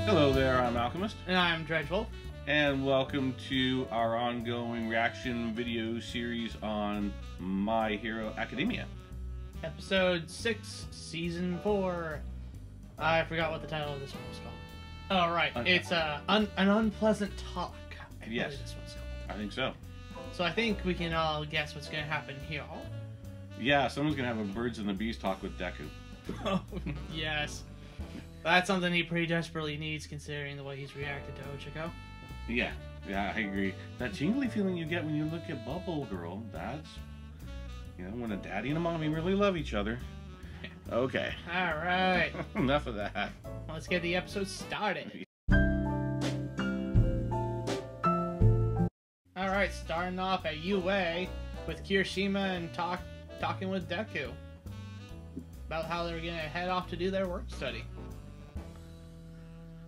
Hello there, I'm Alchemist. And I'm Dredgewolf. And welcome to our ongoing reaction video series on My Hero Academia. Episode 6, Season 4. I forgot what the title of this one was called. Oh, right. It's an unpleasant talk. I Yes. believe this one's called. I think so. So I think we can all guess what's going to happen here. Yeah, someone's going to have a Birds and the Bees talk with Deku. Oh, yes. That's something he pretty desperately needs considering the way he's reacted to Ochako. Yeah, I agree. That tingly feeling you get when you look at Bubble Girl, that's, when a daddy and a mommy really love each other. Okay. Alright. Enough of that. Let's get the episode started. Alright, starting off at UA with Kirishima and talking with Deku about how they're gonna head off to do their work study.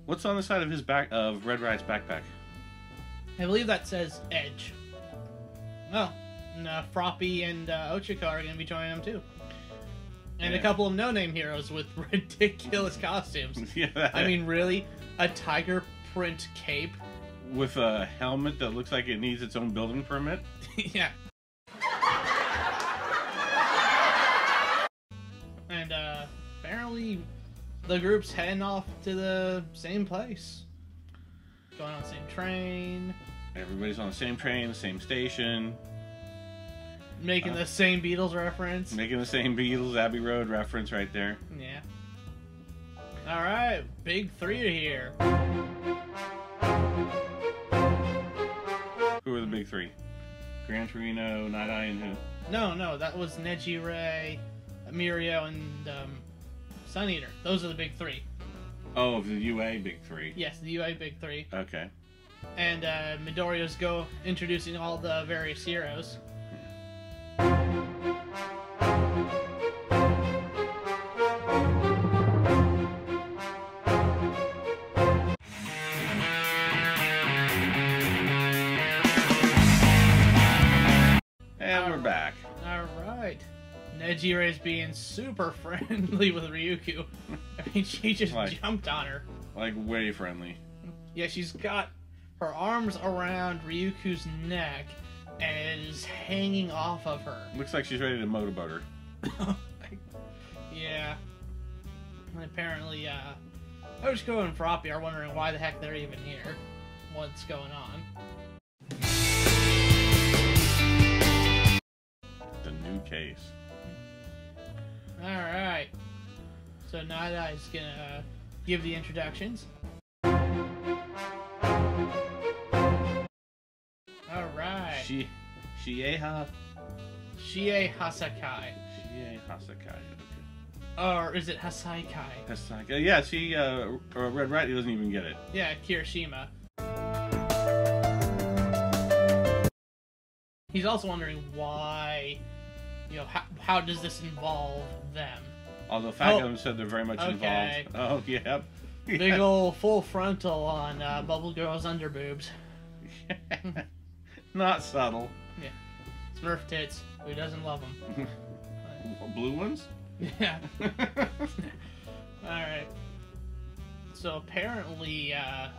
What's on the side of his Red Ride's backpack? I believe that says Edge. Oh, and Froppy and Ochako are gonna be joining them too. And yeah. A couple of no-name heroes with ridiculous costumes. Yeah. I mean, really? A tiger print cape? With a helmet that looks like it needs its own building permit? Yeah. And apparently the group's heading off to the same place. Going on the same train. Everybody's on the same train, the same station. Making the same Beatles reference. Making the same Beatles Abbey Road reference right there. Yeah. Alright, big three are here. Who are the big three? Gran Torino, Night Eye, and who? No, that was Neji, Ray, Mirio, and Sun Eater. Those are the big three. Oh, the UA big three. Yes, the UA big three. Okay. And Midoriya's introducing all the various heroes. And we're back. Alright. Nejirai's being super friendly with Ryuko. I mean, she just jumped on her. Like, way friendly. Yeah, she's got her arms around Ryuko's neck and is hanging off of her. Looks like she's ready to motorboat her. Yeah. And apparently, Ochako and Froppy are wondering why the heck they're even here. What's going on? The new case. Alright. So Night-Eye's gonna give the introductions. Alright. Shieha Shie Hasakai. Shie Hasakai. Okay. Or is it Hasaikai? Hasakai. Yeah, see, Red Right, he doesn't even get it. Yeah, Kirishima. He's also wondering why, how does this involve them? Although Fagum said they're very much involved. Oh, yeah. Big ol' full frontal on Bubble Girl's underboobs. Not subtle. Yeah. Smurf tits. Who doesn't love them? Blue ones? Yeah. Alright. So apparently,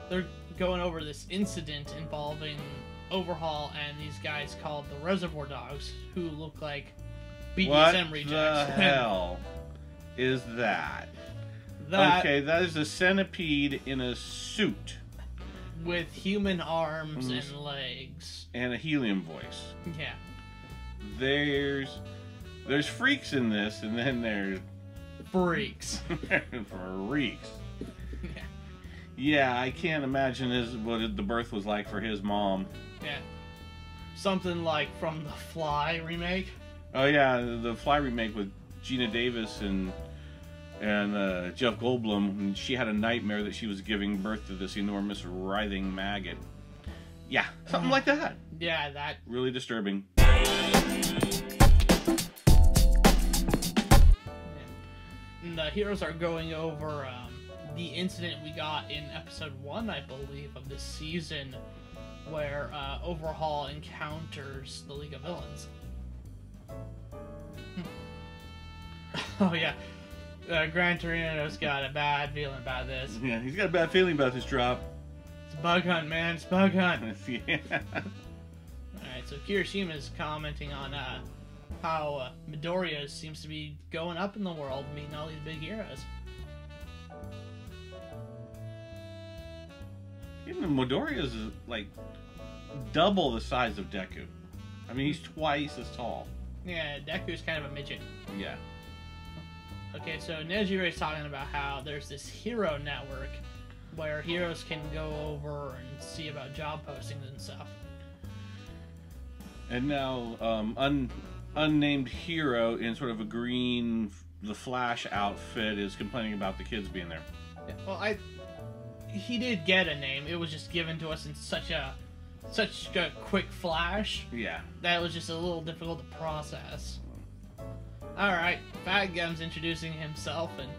they're going over this incident involving Overhaul and these guys called the Reservoir Dogs, who look like BDSM rejects. What the hell is that? Okay, that is a centipede in a suit. With human arms and legs. And a helium voice. Yeah. There's freaks in this, and then there's... Freaks. Freaks. Yeah. Yeah, I can't imagine what the birth was like for his mom. Yeah. Something like from the Fly remake. Oh yeah, the Fly remake with Gina Davis and Jeff Goldblum. And she had a nightmare that she was giving birth to this enormous writhing maggot. Yeah, something like that. Yeah, that. Really disturbing. And the heroes are going over the incident we got in episode 1, I believe, of this season, where Overhaul encounters the League of Villains. Oh yeah, Gran Torino's got a bad feeling about this. Yeah, he's got a bad feeling about this drop. It's a bug hunt, man. It's a bug hunt. Yeah. Alright, so Kirishima's commenting on how Midoriya seems to be going up in the world, meeting all these big heroes. Even Midoriya's like double the size of Deku. I mean, he's twice as tall. Yeah, Deku's kind of a midget. Yeah. Okay, so Nejire's talking about how there's this hero network where heroes can go over and see about job postings and stuff. And now, unnamed hero in sort of a green The Flash outfit is complaining about the kids being there. Yeah, well, he did get a name. It was just given to us in such a quick flash. Yeah. That it was just a little difficult to process. Alright, Fat Gum's introducing himself, and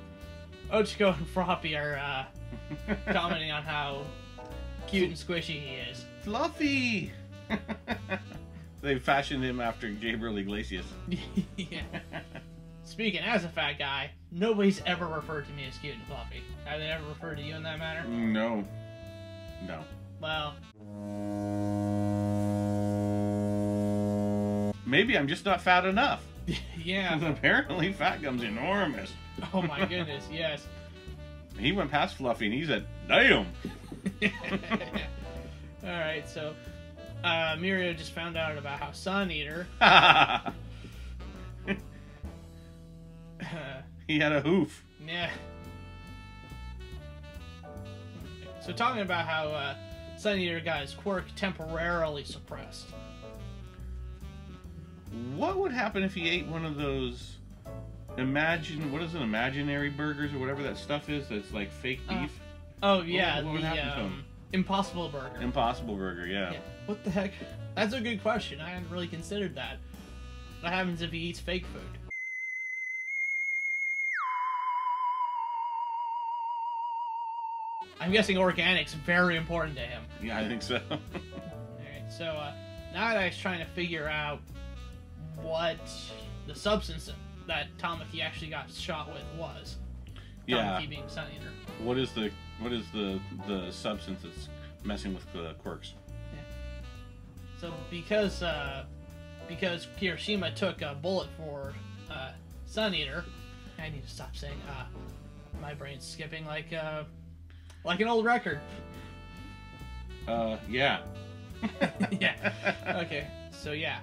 Ochiko and Froppy are commenting on how cute and squishy he is. Fluffy! They fashioned him after Gabriel Iglesias. Yeah. Speaking as a fat guy, nobody's ever referred to me as cute and fluffy. Have they ever referred to you in that manner? No. No. Well, maybe I'm just not fat enough. yeah. Apparently Fat Gum's enormous. Oh my goodness, yes. He went past Fluffy and he said, damn! Alright, so Mirio just found out about how Sun Eater He had a hoof. yeah. So talking about how Sun Eater got his quirk temporarily suppressed. What would happen if he ate one of those what is it, imaginary burgers or whatever that stuff is that's like fake beef? Oh yeah, what would happen to him? Impossible Burger. Impossible Burger, yeah. What the heck? That's a good question. I hadn't really considered that. What happens if he eats fake food? I'm guessing organic's very important to him. Yeah, I think so. Alright, so Nagai's trying to figure out what the substance that Tamaki actually got shot with was. Yeah. Tamaki being Sun Eater. What is the substance that's messing with the quirks? So because Kirishima took a bullet for Sun Eater, I need to stop saying my brain's skipping like an old record. Yeah. Yeah. Okay. So yeah.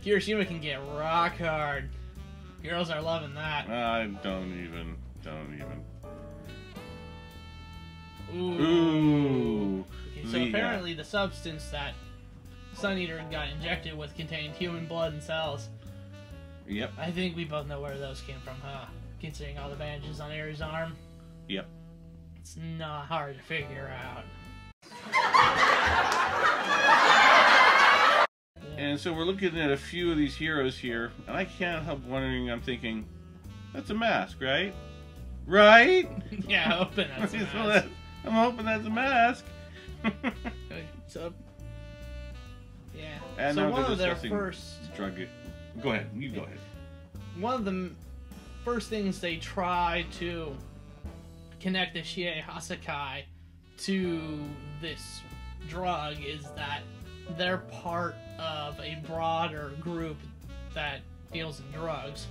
Kirishima can get rock hard. Girls are loving that. I don't even. Ooh. Ooh. Okay, so apparently the substance that Sun Eater got injected with contained human blood and cells. Yep. I think we both know where those came from, huh? Considering all the bandages on Aries' arm. Yep. It's not hard to figure out. And so we're looking at a few of these heroes here, and I can't help wondering, I'm thinking, that's a mask, right? Right? Yeah, I'm hoping that's a mask. I'm hoping that's a mask. So, yeah. And so now one they're of their discussing first... Drug. Go ahead. You go ahead. One of the first things they try to connect the Shie Hasakai to this drug is that they're part of a broader group that deals in drugs.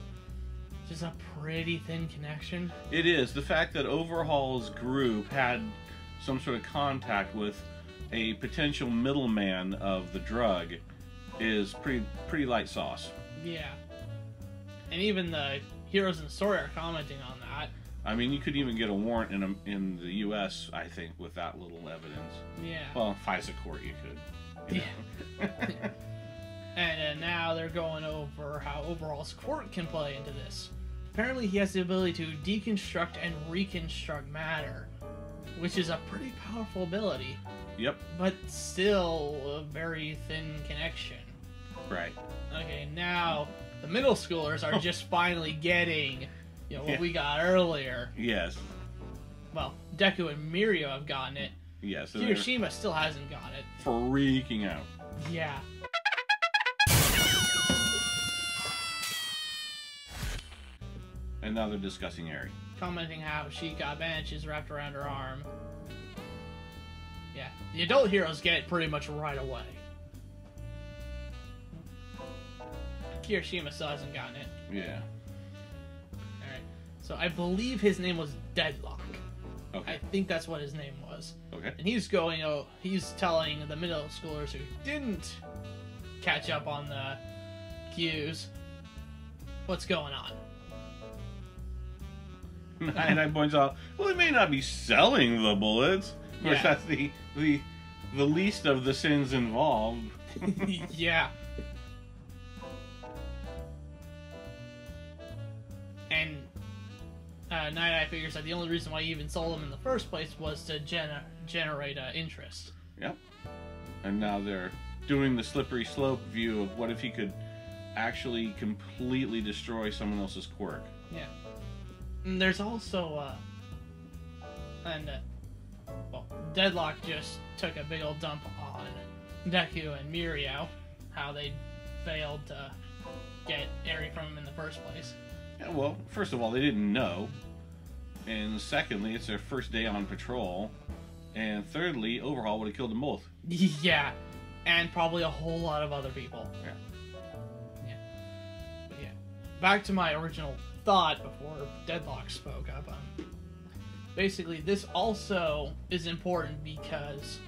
Just a pretty thin connection. It is. The fact that Overhaul's group had some sort of contact with a potential middleman of the drug is pretty light sauce. Yeah. And even the heroes in the story are commenting on that. I mean, you could even get a warrant in the U.S., I think, with that little evidence. Yeah. Well, FISA court, you could. You know. Yeah. And now they're going over how Overhaul's quirk can play into this. Apparently he has the ability to deconstruct and reconstruct matter, which is a pretty powerful ability. Yep. But still a very thin connection. Right. Okay, now the middle schoolers are just finally getting, what we got earlier. Yes. Well, Deku and Mirio have gotten it. Yes. So Kirishima still hasn't got it. freaking out. Yeah. And now they're discussing Eri. Commenting how she got bandages wrapped around her arm. Yeah, the adult heroes get it pretty much right away. Kirishima still hasn't gotten it. Yeah. Alright, so I believe his name was Deadlock. Okay. I think that's what his name was. Okay. And he's telling the middle schoolers who didn't catch up on the cues what's going on. And I points out, well, they may not be selling the bullets. Of course, Yeah. that's the least of the sins involved. Yeah. And Night Eye figures that the only reason why he even sold them in the first place was to generate interest. Yep. And now they're doing the slippery slope view of what if he could actually completely destroy someone else's quirk. Yeah. And there's also, Deadlock just took a big old dump on Deku and Mirio, how they failed to get Eri from him in the first place. Yeah, well, first of all, they didn't know. And secondly, it's their first day on patrol. And thirdly, Overhaul would have killed them both. Yeah. And probably a whole lot of other people. Yeah. But yeah. Back to my original thought before Deadlock spoke up. Basically, this also is important because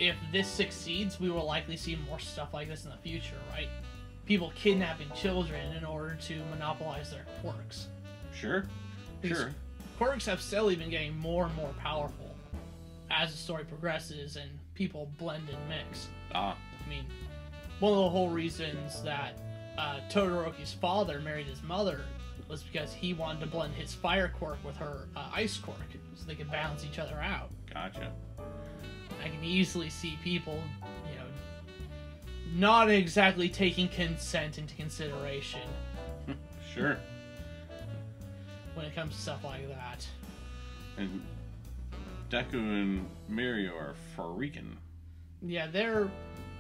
if this succeeds, we will likely see more stuff like this in the future, right? People kidnapping children in order to monopolize their quirks. Sure. These Sure. quirks have steadily been getting more and more powerful as the story progresses and people blend and mix. Ah. I mean, one of the whole reasons that Todoroki's father married his mother was because he wanted to blend his fire quirk with her ice quirk so they could balance each other out. Gotcha. I can easily see people, not exactly taking consent into consideration Sure. when it comes to stuff like that. And Deku and Mirio are freaking. Yeah, they're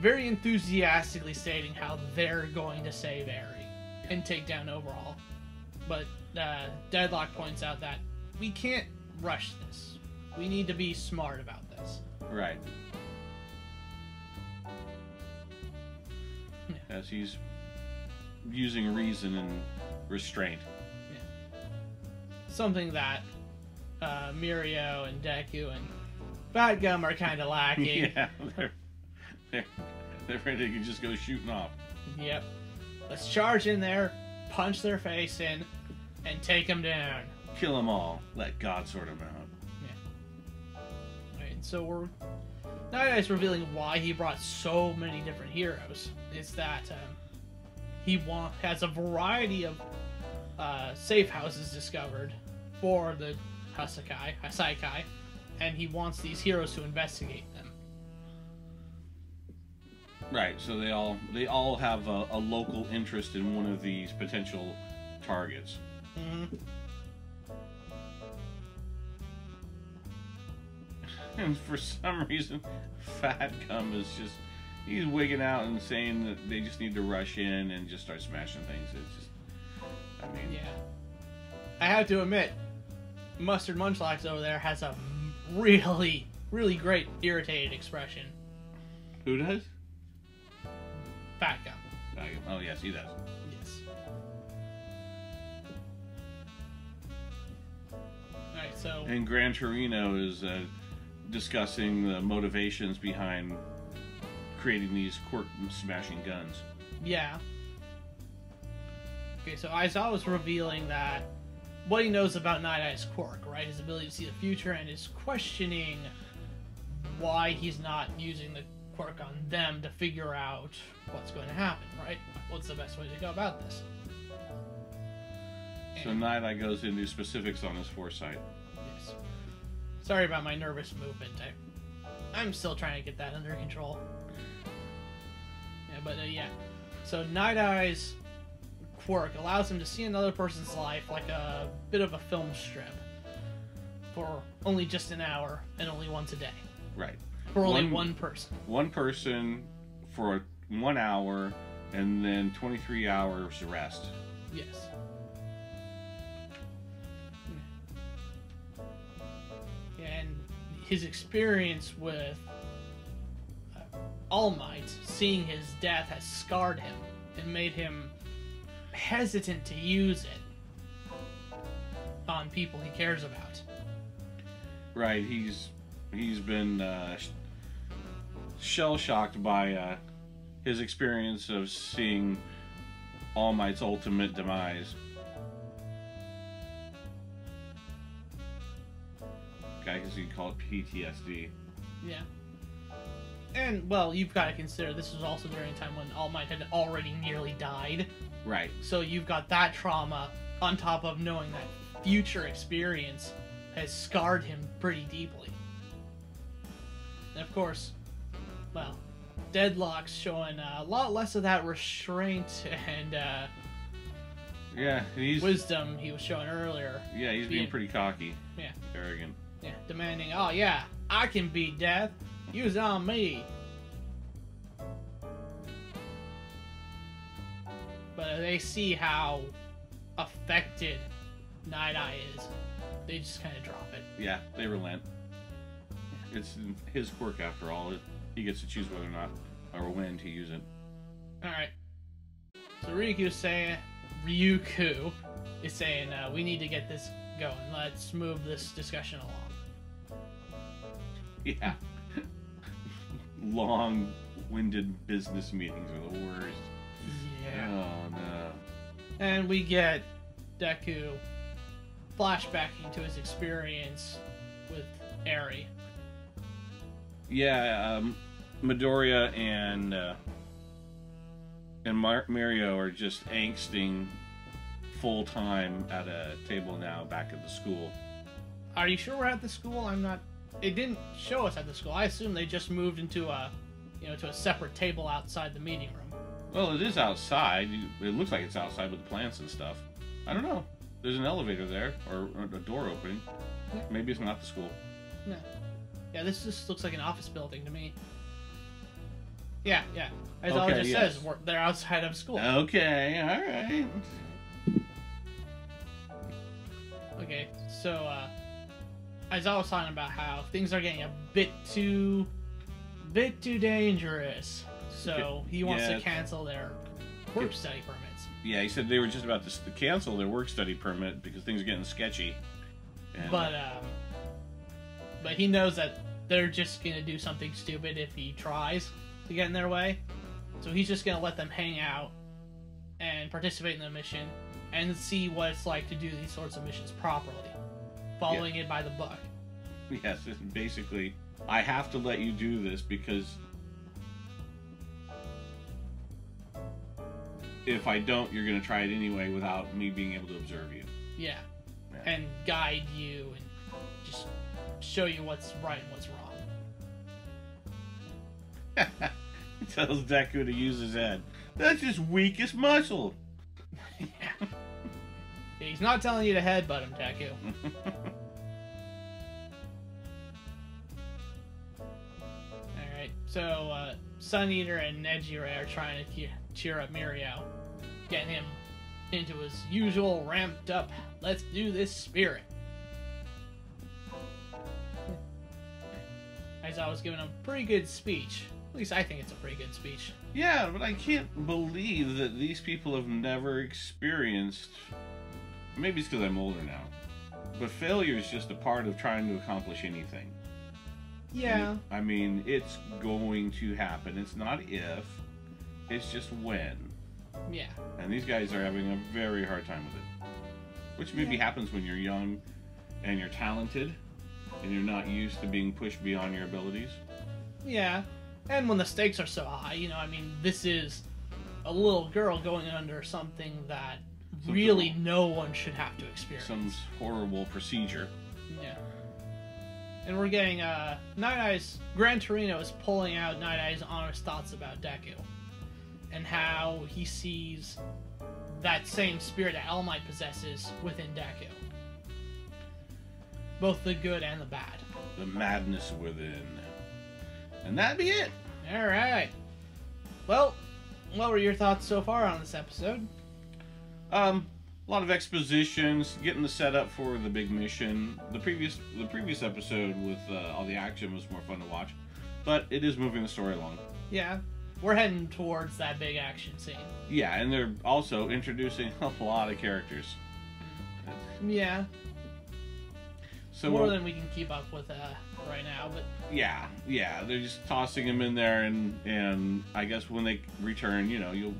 very enthusiastically stating how they're going to save Eri and take down Overhaul. But Deadlock points out that we can't rush this. We need to be smart about this. Right. As he's using reason and restraint. Something that Mirio and Deku and Bad Gum are kind of lacking. Yeah, they're ready to just go shooting off. Yep. Let's charge in there, punch their face in, and take them down. Kill them all. Let God sort them out. Right, so Night Eye's revealing why he brought so many different heroes. It's that he has a variety of safe houses discovered for the Hasaikai, and he wants these heroes to investigate them. Right, so they all have a local interest in one of these potential targets. Mm-hmm. And for some reason, Fat Gum is just, he's wigging out and saying that they just need to rush in and just start smashing things. It's just, I mean... Yeah. I have to admit, Mustard Munchlax over there has a really, really great irritated expression. Who does? Fat Gum. Oh, yes, he does. Yes. Alright, so... And Gran Torino is discussing the motivations behind creating these quirk-smashing guns. Yeah. Okay, so Aizawa was revealing that what he knows about Night Eye's quirk, right? His ability to see the future, and is questioning why he's not using the quirk on them to figure out what's going to happen, right? What's the best way to go about this? So Night Eye goes into specifics on his foresight. Yes. Sorry about my nervous movement. I'm still trying to get that under control. Yeah, but yeah. So Night Eye's quirk allows him to see another person's life like a bit of a film strip for only just an hour and only once a day. Right. For only one person. One person for 1 hour and then 23 hours rest. Yes. his experience with All Might, seeing his death, has scarred him and made him hesitant to use it on people he cares about. Right, he's been shell-shocked by his experience of seeing All Might's ultimate demise. I guess you could call it PTSD. Yeah. And, well, you've got to consider this was also during a time when All Might had already nearly died. Right. So you've got that trauma on top of knowing that future experience has scarred him pretty deeply. And of course, well, Deadlock's showing a lot less of that restraint and yeah, wisdom he was showing earlier. Yeah, he's being pretty cocky. Yeah. Arrogant. Yeah, demanding, oh yeah, I can beat death. Use it on me. But they see how affected Night Eye is. They just kind of drop it. Yeah, they relent. It's his quirk after all. He gets to choose whether or not or when to use it. Alright. So Ryuku is saying, we need to get this going. Let's move this discussion along. Yeah. Long-winded business meetings are the worst. Yeah. Oh, no. And we get Deku flashbacking to his experience with Eri. Yeah, Midoriya and Mario are just angsting full time at a table now back at the school. Are you sure we're at the school? I'm not. It didn't show us at the school. I assume they just moved into to a separate table outside the meeting room. Well, it is outside. It looks like it's outside with the plants and stuff. I don't know. There's an elevator there, or a door opening. Maybe it's not the school. No. Yeah, this just looks like an office building to me. Yeah. As all it just says, they're outside of school. Okay, alright. Okay, so, Aizawa was talking about how things are getting a bit too dangerous. So he wants to cancel their work study permits. Yeah, he said they were just about to cancel their work study permit because things are getting sketchy. And, but he knows that they're just gonna do something stupid if he tries to get in their way. So he's just gonna let them hang out and participate in the mission and see what it's like to do these sorts of missions properly, following it by the book. Yes, it's basically, I have to let you do this because if I don't, you're going to try it anyway without me being able to observe you. Yeah. And guide you and just show you what's right and what's wrong. He tells Deku to use his head. That's his weakest muscle. Yeah. He's not telling you to headbutt him, Deku. Alright, so Sun Eater and Nejire are trying to cheer up Mirio, getting him into his usual ramped up, let's do this spirit. Aizawa was giving a pretty good speech. At least I think it's a pretty good speech. Yeah, but I can't believe that these people have never experienced... Maybe it's because I'm older now. But failure is just a part of trying to accomplish anything. Yeah. I mean, it's going to happen. It's not if, it's just when. Yeah. And these guys are having a very hard time with it. Which maybe happens when you're young and you're talented and you're not used to being pushed beyond your abilities. Yeah. And when the stakes are so high, this is a little girl going under something that really no one should have to experience. Some horrible procedure. Yeah. And we're getting, Night Eye's, Gran Torino is pulling out Night Eye's honest thoughts about Deku. And how he sees that same spirit that All Might possesses within Deku. Both the good and the bad. The madness within. And that'd be it. Alright. Well, what were your thoughts so far on this episode? A lot of expositions, getting the setup for the big mission. The previous episode with all the action was more fun to watch, but it is moving the story along. Yeah, we're heading towards that big action scene. Yeah, and they're also introducing a lot of characters. Yeah. So more than we can keep up with right now, but yeah, they're just tossing them in there, and I guess when they return, you know, you'll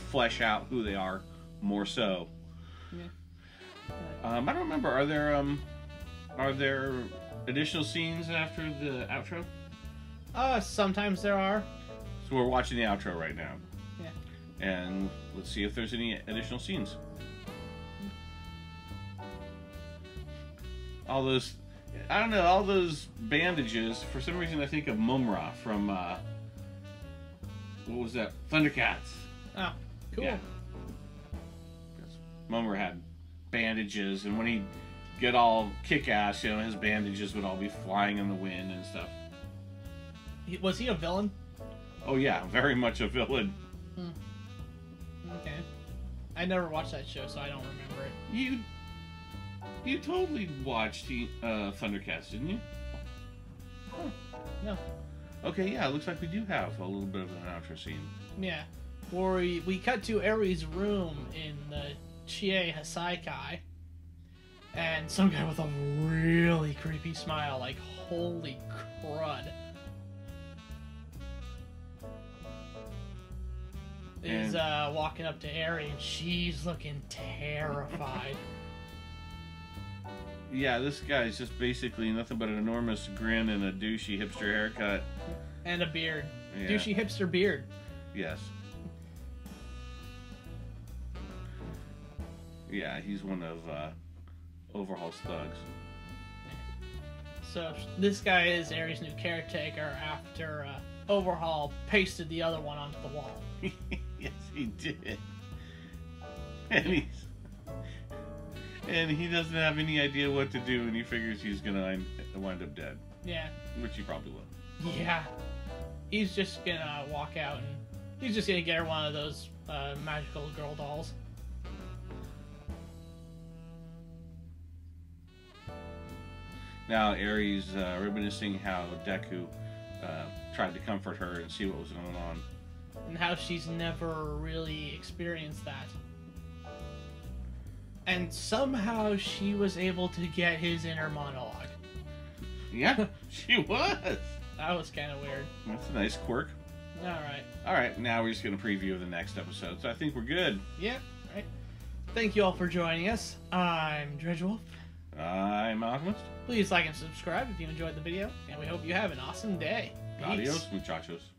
flesh out who they are more so. Yeah. I don't remember. Are there additional scenes after the outro? Sometimes there are. So we're watching the outro right now. Yeah. And let's see if there's any additional scenes. All those, I don't know, all those bandages. For some reason, I think of Mumra from what was that? Thundercats. Oh, cool. Yeah. Mumra had bandages, and when he'd get all kick-ass, you know, his bandages would all be flying in the wind and stuff. Was he a villain? Oh yeah, very much a villain. Okay. I never watched that show, so I don't remember it. You totally watched Thundercats, didn't you? Huh. No. Okay, yeah, it looks like we do have a little bit of an outro scene. Yeah. Where we cut to Eri's room in the Chie Hasaikai, and some guy with a really creepy smile, like, holy crud, is walking up to Eri, and she's looking terrified. Yeah, this guy's just basically nothing but an enormous grin and a douchey hipster haircut. And a beard. Yeah. Douchey hipster beard. Yes. Yeah, he's one of Overhaul's thugs. So this guy is Eri's new caretaker after Overhaul pasted the other one onto the wall. Yes, he did. And he doesn't have any idea what to do, and he figures he's gonna wind up dead. Yeah. Which he probably will. Yeah. He's just gonna walk out, and he's just gonna get her one of those magical girl dolls. Now Eri's reminiscing how Deku tried to comfort her and see what was going on. And how she's never really experienced that. And somehow she was able to get his inner monologue. Yeah, she was. That was kind of weird. That's a nice quirk. Alright. Alright, now we're just going to preview the next episode. So I think we're good. Yeah, right. Thank you all for joining us. I'm Dredgewolf. I'm Alchemist. Please like and subscribe if you enjoyed the video, and we hope you have an awesome day. Peace. Adios, muchachos.